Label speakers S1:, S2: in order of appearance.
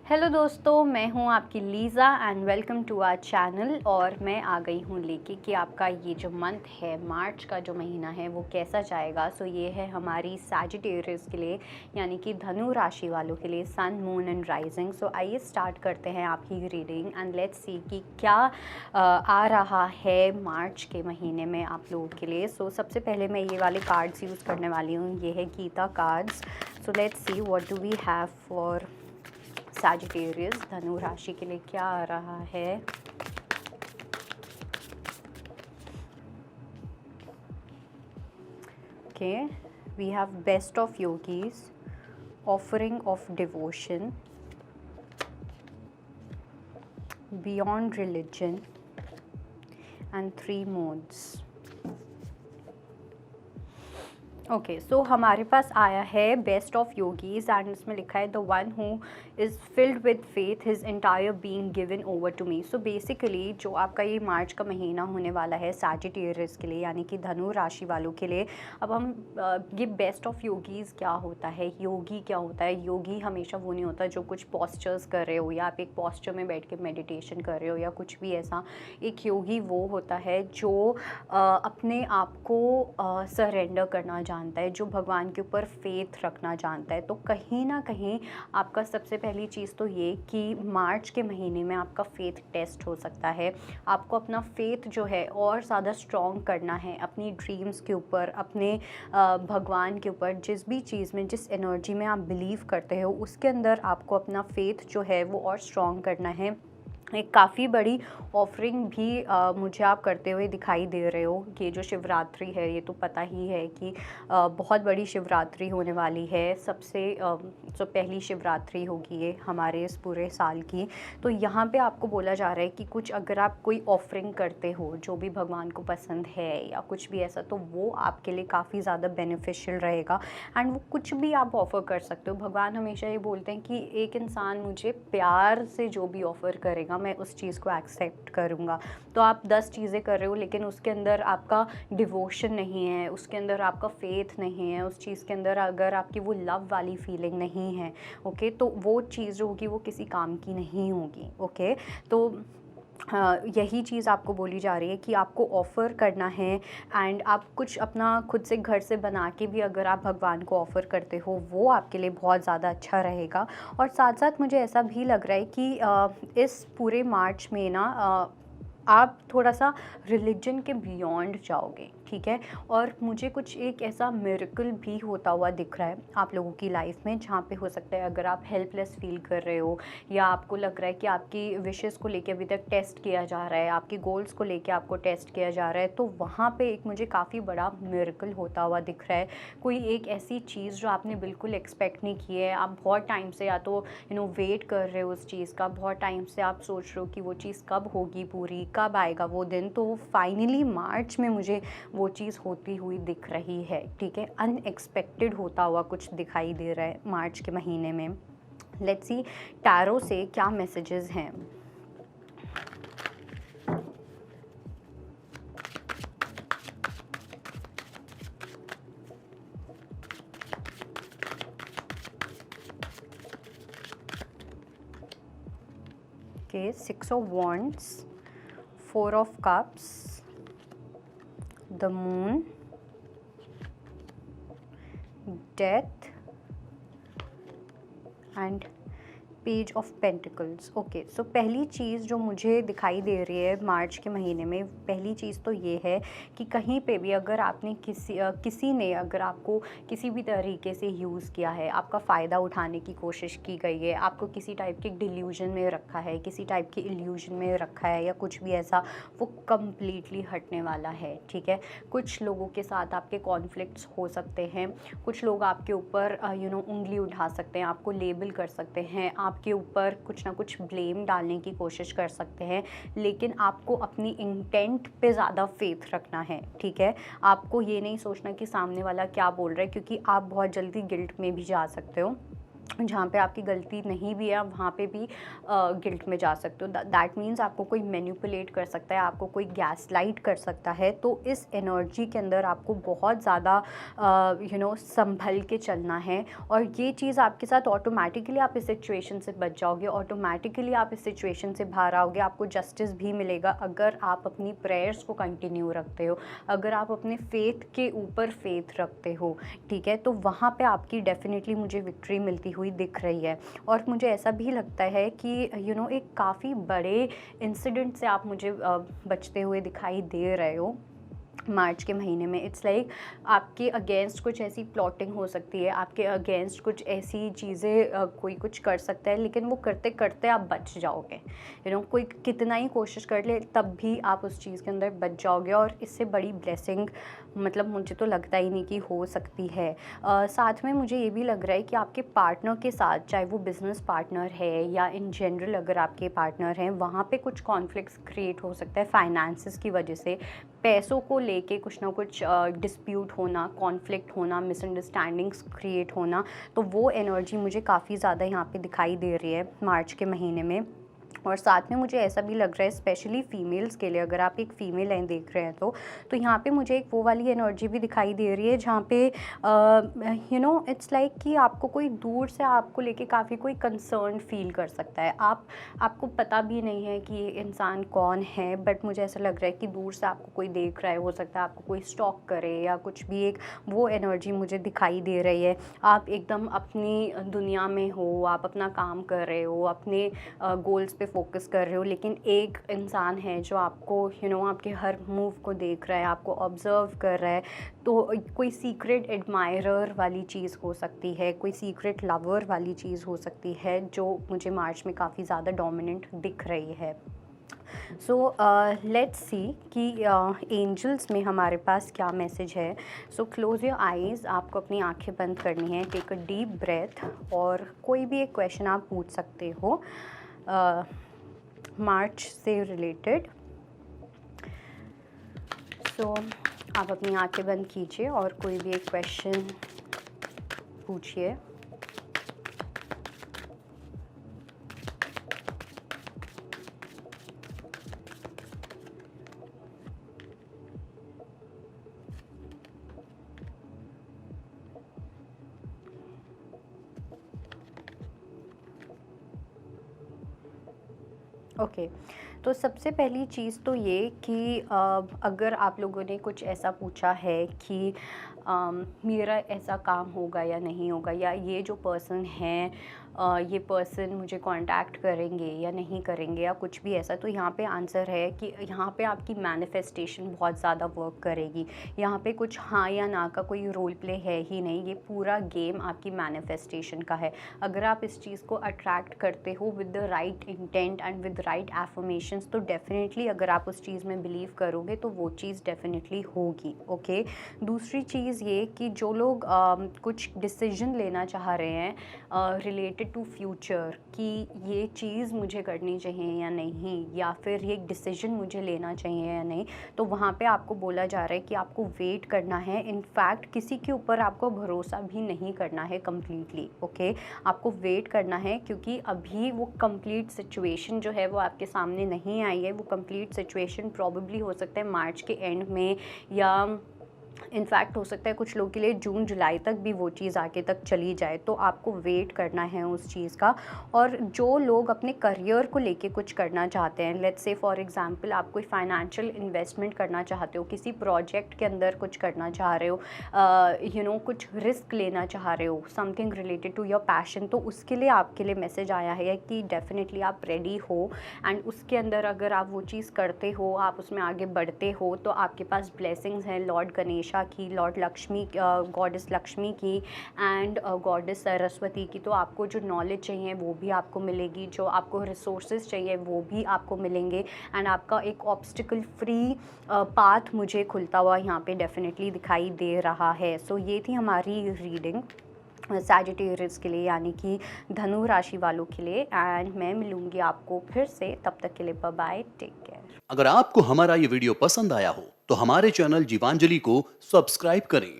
S1: Hello दोस्तों, मैं हूं आपकी Lisa and welcome to our channel. और मैं आ गई हूं लेके कि आपका ये जो मंथ है, मार्च का जो महीना है, वो कैसा जाएगा। सो ये है हमारी सैजिटेरियस के लिए, यानी कि धनु राशि वालों के लिए, सन मून एंड राइजिंग। सो आइए स्टार्ट करते हैं आपकी रीडिंग एंड लेट्स सी कि क्या आ रहा है मार्च के महीने में आप लोगों के लिए। सो सबसे पहले मैं ये वाले कार्ड्स यूज़ करने वाली हूँ। ये है Gita cards. So let's see what do we have for Sagittarius, धनु राशि के लिए क्या आ रहा है। Okay, we have best of yogis, offering of devotion, beyond religion and three modes. Okay, so हमारे पास आया है बेस्ट ऑफ योगीज एंड इसमें लिखा है the one who is filled with faith, his entire being given over to me. So basically जो आपका ये मार्च का महीना होने वाला है सैजिटेरियस के लिए, यानी कि धनु राशि वालों के लिए। अब हम ये बेस्ट ऑफ योगीज क्या होता है, योगी क्या होता है। योगी हमेशा वो नहीं होता जो कुछ पॉस्चर्स कर रहे हो या आप एक पॉस्चर में बैठ के मेडिटेशन कर रहे हो या कुछ भी ऐसा। एक योगी वो होता है जो अपने आप को सरेंडर करना जानता है, जो भगवान के ऊपर फेथ रखना जानता है। तो कहीं ना कहीं आपका सबसे पहली चीज़ तो ये कि मार्च के महीने में आपका फेथ टेस्ट हो सकता है। आपको अपना फेथ जो है और ज़्यादा स्ट्रॉन्ग करना है अपनी ड्रीम्स के ऊपर, अपने भगवान के ऊपर। जिस भी चीज़ में, जिस एनर्जी में आप बिलीव करते हो, उसके अंदर आपको अपना फेथ जो है वो और स्ट्रॉन्ग करना है। एक काफ़ी बड़ी ऑफरिंग भी मुझे आप करते हुए दिखाई दे रहे हो। ये जो शिवरात्रि है, ये तो पता ही है कि बहुत बड़ी शिवरात्रि होने वाली है। सबसे जो पहली शिवरात्रि होगी ये हमारे इस पूरे साल की। तो यहाँ पे आपको बोला जा रहा है कि कुछ अगर आप कोई ऑफरिंग करते हो जो भी भगवान को पसंद है या कुछ भी ऐसा, तो वो आपके लिए काफ़ी ज़्यादा बेनिफिशियल रहेगा। एंड वो कुछ भी आप ऑफ़र कर सकते हो। भगवान हमेशा ये बोलते हैं कि एक इंसान मुझे प्यार से जो भी ऑफ़र करेगा, मैं उस चीज़ को एक्सेप्ट करूँगा। तो आप 10 चीज़ें कर रहे हो लेकिन उसके अंदर आपका डिवोशन नहीं है, उसके अंदर आपका फेथ नहीं है, उस चीज़ के अंदर अगर आपकी वो लव वाली फीलिंग नहीं है, ओके, तो वो चीज़ जो होगी वो किसी काम की नहीं होगी। ओके, तो यही चीज़ आपको बोली जा रही है कि आपको ऑफ़र करना है। एंड आप कुछ अपना खुद से घर से बना के भी अगर आप भगवान को ऑफ़र करते हो, वो आपके लिए बहुत ज़्यादा अच्छा रहेगा। और साथ साथ मुझे ऐसा भी लग रहा है कि इस पूरे मार्च में ना आप थोड़ा सा रिलीजन के बियॉन्ड जाओगे, ठीक है। और मुझे कुछ एक ऐसा मिरेकल भी होता हुआ दिख रहा है आप लोगों की लाइफ में, जहाँ पे हो सकता है अगर आप हेल्पलेस फील कर रहे हो या आपको लग रहा है कि आपकी विशेस को लेके अभी तक टेस्ट किया जा रहा है, आपकी गोल्स को लेके आपको टेस्ट किया जा रहा है, तो वहाँ पे एक मुझे काफ़ी बड़ा मिरेकल होता हुआ दिख रहा है। कोई एक ऐसी चीज़ जो आपने बिल्कुल एक्सपेक्ट नहीं की है, आप बहुत टाइम से या तो वेट कर रहे हो उस चीज़ का, बहुत टाइम से आप सोच रहे हो कि वो चीज़ कब होगी पूरी, कब आएगा वो दिन। तो फाइनली मार्च में मुझे वो चीज़ होती हुई दिख रही है, ठीक है। अनएक्सपेक्टेड होता हुआ कुछ दिखाई दे रहा है मार्च के महीने में। लेट्स सी टैरो से क्या मैसेजेस हैं। Okay, 6 of wands, 4 of cups, the moon, death and page of pentacles. Okay, so पहली चीज़ जो मुझे दिखाई दे रही है मार्च के महीने में, पहली चीज़ तो ये है कि कहीं पे भी अगर आपने किसी ने अगर आपको किसी भी तरीके से यूज़ किया है, आपका फ़ायदा उठाने की कोशिश की गई है, आपको किसी टाइप के डिल्यूजन में रखा है, किसी टाइप के इल्यूजन में रखा है या कुछ भी ऐसा, वो कम्प्लीटली हटने वाला है, ठीक है। कुछ लोगों के साथ आपके कॉन्फ्लिक्ट्स हो सकते हैं, कुछ लोग आपके ऊपर उंगली उठा सकते हैं, आपको लेबल कर सकते हैं, आपके ऊपर कुछ ना कुछ ब्लेम डालने की कोशिश कर सकते हैं, लेकिन आपको अपनी इंटेंट पे ज़्यादा फेथ रखना है, ठीक है। आपको ये नहीं सोचना कि सामने वाला क्या बोल रहा है, क्योंकि आप बहुत जल्दी गिल्ट में भी जा सकते हो। जहाँ पे आपकी गलती नहीं भी है, आप वहाँ पे भी गिल्ट में जा सकते हो। दैट मीन्स आपको कोई मैनिपुलेट कर सकता है, आपको कोई गैसलाइट कर सकता है। तो इस एनर्जी के अंदर आपको बहुत ज़्यादा संभल के चलना है, और ये चीज़ आपके साथ ऑटोमेटिकली, आप इस सिचुएशन से बच जाओगे, ऑटोमेटिकली आप इस सिचुएशन से बाहर आओगे। आपको जस्टिस भी मिलेगा अगर आप अपनी प्रेयर्स को कंटिन्यू रखते हो, अगर आप अपने फेथ के ऊपर फेथ रखते हो, ठीक है। तो वहाँ पे आपकी डेफिनेटली मुझे विक्ट्री मिलती हुई दिख रही है। और मुझे ऐसा भी लगता है कि एक काफ़ी बड़े इंसिडेंट से आप मुझे बचते हुए दिखाई दे रहे हो मार्च के महीने में। इट्स लाइक आपके अगेंस्ट कुछ ऐसी प्लॉटिंग हो सकती है, आपके अगेंस्ट कुछ ऐसी चीज़ें कोई कुछ कर सकता है, लेकिन वो करते करते आप बच जाओगे। कोई कितना ही कोशिश कर ले तब भी आप उस चीज़ के अंदर बच जाओगे, और इससे बड़ी ब्लेसिंग मतलब मुझे तो लगता ही नहीं कि हो सकती है। साथ में मुझे ये भी लग रहा है कि आपके पार्टनर के साथ, चाहे वो बिज़नेस पार्टनर है या इन जनरल अगर आपके पार्टनर हैं, वहाँ पे कुछ कॉन्फ्लिक्ट्स क्रिएट हो सकता है फाइनेंसेस की वजह से। पैसों को लेके कुछ ना कुछ डिस्प्यूट होना, कॉन्फ्लिक्ट होना, मिसअंडरस्टैंडिंग्स क्रिएट होना, तो वो एनर्जी मुझे काफ़ी ज़्यादा यहाँ पे दिखाई दे रही है मार्च के महीने में। और साथ में मुझे ऐसा भी लग रहा है, स्पेशली फ़ीमेल्स के लिए, अगर आप एक फ़ीमेल हैं देख रहे हैं तो यहाँ पे मुझे एक वो वाली एनर्जी भी दिखाई दे रही है जहाँ पे इट्स लाइक कि आपको कोई दूर से आपको लेके काफ़ी कोई कंसर्न फील कर सकता है। आपको पता भी नहीं है कि ये इंसान कौन है, बट मुझे ऐसा लग रहा है कि दूर से आपको कोई देख रहा है, हो सकता है आपको कोई स्टॉक करे या कुछ भी, एक वो एनर्जी मुझे दिखाई दे रही है। आप एकदम अपनी दुनिया में हो, आप अपना काम कर रहे हो, अपने गोल्स पे फोकस कर रहे हो, लेकिन एक इंसान है जो आपको आपके हर मूव को देख रहा है, आपको ऑब्ज़र्व कर रहा है। तो कोई सीक्रेट एडमायरर वाली चीज़ हो सकती है, कोई सीक्रेट लवर वाली चीज़ हो सकती है, जो मुझे मार्च में काफ़ी ज़्यादा डोमिनेंट दिख रही है। सो लेट्स सी कि एंजल्स में हमारे पास क्या मैसेज है। सो क्लोज़ योर आइज़, आपको अपनी आंखें बंद करनी है, टेक अ डीप ब्रेथ, और कोई भी एक क्वेश्चन आप पूछ सकते हो मार्च से रिलेटेड। सो आप अपनी आंखें बंद कीजिए और कोई भी एक क्वेश्चन पूछिए। ओके, तो सबसे पहली चीज़ तो ये कि अगर आप लोगों ने कुछ ऐसा पूछा है कि मेरा ऐसा काम होगा या नहीं होगा, या ये जो पर्सन है ये पर्सन मुझे कांटेक्ट करेंगे या नहीं करेंगे, या कुछ भी ऐसा, तो यहाँ पे आंसर है कि यहाँ पे आपकी मैनिफेस्टेशन बहुत ज़्यादा वर्क करेगी। यहाँ पे कुछ हाँ या ना का कोई रोल प्ले है ही नहीं, ये पूरा गेम आपकी मैनिफेस्टेशन का है। अगर आप इस चीज़ को अट्रैक्ट करते हो with the right intent and with right affirmations, तो डेफिनेटली अगर आप उस चीज़ में बिलीव करोगे तो वो चीज़ डेफिनेटली होगी। ओके, दूसरी चीज़ ये कि जो लोग कुछ डिसीजन लेना चाह रहे हैं रिलेटेड टू फ्यूचर, कि ये चीज़ मुझे करनी चाहिए या नहीं, या फिर ये डिसीजन मुझे लेना चाहिए या नहीं, तो वहाँ पे आपको बोला जा रहा है कि आपको वेट करना है। इनफैक्ट किसी के ऊपर आपको भरोसा भी नहीं करना है कम्प्लीटली। ओके, आपको वेट करना है, क्योंकि अभी वो कंप्लीट सिचुएशन जो है वो आपके सामने नहीं आई है। वो कंप्लीट सिचुएशन प्रॉबेबली हो सकता है मार्च के एंड में, या इनफैक्ट हो सकता है कुछ लोगों के लिए जून जुलाई तक भी वो चीज़ आगे तक चली जाए। तो आपको वेट करना है उस चीज़ का। और जो लोग अपने करियर को लेके कुछ करना चाहते हैं, लेट्स से फॉर एग्जांपल आप कोई फाइनेंशियल इन्वेस्टमेंट करना चाहते हो, किसी प्रोजेक्ट के अंदर कुछ करना चाह रहे हो, कुछ रिस्क लेना चाह रहे हो, something related to your passion, तो उसके लिए आपके लिए मैसेज आया है कि डेफिनेटली आप रेडी हो, एंड उसके अंदर अगर आप वो चीज़ करते हो, आप उसमें आगे बढ़ते हो, तो आपके पास ब्लेसिंग्स हैं लॉर्ड गणेश की, लॉर्ड लक्ष्मी, गॉडेस लक्ष्मी की, एंड गॉडेस सरस्वती की। तो आपको जो नॉलेज चाहिए वो भी आपको मिलेगी, जो आपको रिसोर्सेज चाहिए वो भी आपको मिलेंगे, एंड आपका एक ऑब्स्टिकल फ्री पाथ मुझे खुलता हुआ यहाँ पे डेफिनेटली दिखाई दे रहा है। सो ये थी हमारी रीडिंग सैजिटेरियस के लिए, यानी कि धनु राशि वालों के लिए, एंड मैं मिलूँगी आपको फिर से। तब तक के लिए बाय बाय, टेक केयर।
S2: अगर आपको हमारा ये वीडियो पसंद आया हो तो हमारे चैनल जीवांजलि को सब्सक्राइब करें